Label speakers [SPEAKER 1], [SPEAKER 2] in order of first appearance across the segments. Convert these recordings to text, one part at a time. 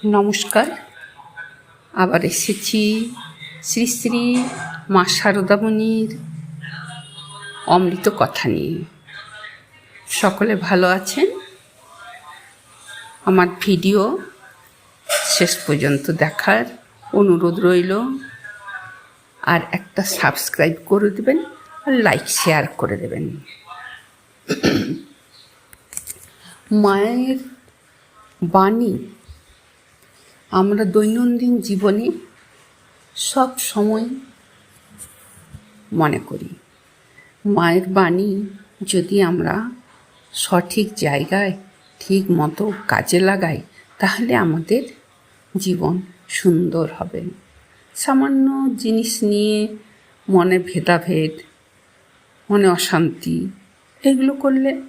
[SPEAKER 1] নমস্কার, আবার এসেছি শ্রী শ্রী মা শারদামণির অমৃত কথা নিয়ে। সকলে ভালো আছেন? আমার ভিডিও শেষ পর্যন্ত দেখার অনুরোধ রইল। আর একটা সাবস্ক্রাইব করে দেবেন আর লাইক শেয়ার করে দেবেন। মায়ের বাণী আমরা দৈনন্দিন জীবনে সব সময় মনে করি। মায়ের বাণী যদি আমরা সঠিক জায়গায় ঠিক মতো কাজে লাগাই, তাহলে আমাদের জীবন সুন্দর হবে। সামান্য জিনিস নিয়ে মনে ভেদাভেদ, মনে অশান্তি, এগুলো করলে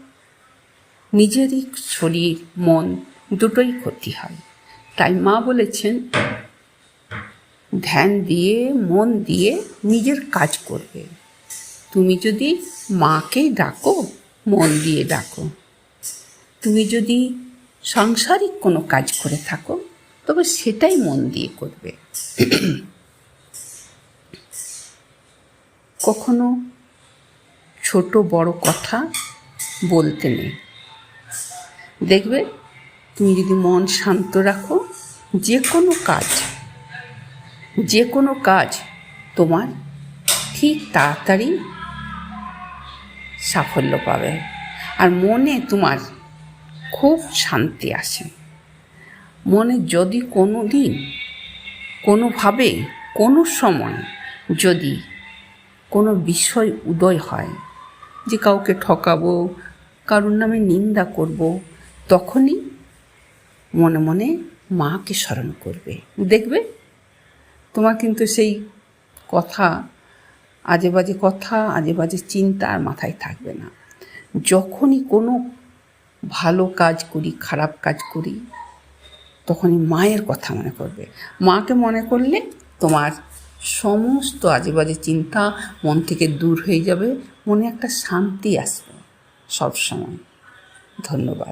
[SPEAKER 1] নিজেরই শরীর মন দুটোই ক্ষতি হয়। তাই মা বলেছেন, ধ্যান দিয়ে মন দিয়ে নিজের কাজ করবে। তুমি যদি মাকে ডাকো, মন দিয়ে ডাকো। তুমি যদি সাংসারিক কোনো কাজ করে থাকো, তবে সেটাই মন দিয়ে করবে। কখনো ছোট বড় কথা বলতে নেই। দেখবে, তুমি যদি মন শান্ত রাখো, যে কোনো কাজ তোমার ঠিক তাড়াতাড়ি সাফল্য পাবে। আর মনে তোমার খুব শান্তি আসে। মনে যদি কোনো দিন কোনোভাবে কোনো সময় যদি কোনো বিষয় উদয় হয়, যে কাউকে ঠকাবো, কারোর নামে নিন্দা করব, তখনই মনে মনে মাকে স্মরণ করবে। দেখবে তোমার কিন্তু সেই কথা, আজে বাজে চিন্তা আর মাথায় থাকবে না। যখনই কোনো ভালো কাজ করি, খারাপ কাজ করি, তখনই মায়ের কথা মনে করবে। মাকে মনে করলে তোমার সমস্ত আজে বাজে চিন্তা মন থেকে দূর হয়ে যাবে। মনে একটা শান্তি আসবে সব সময়। ধন্যবাদ।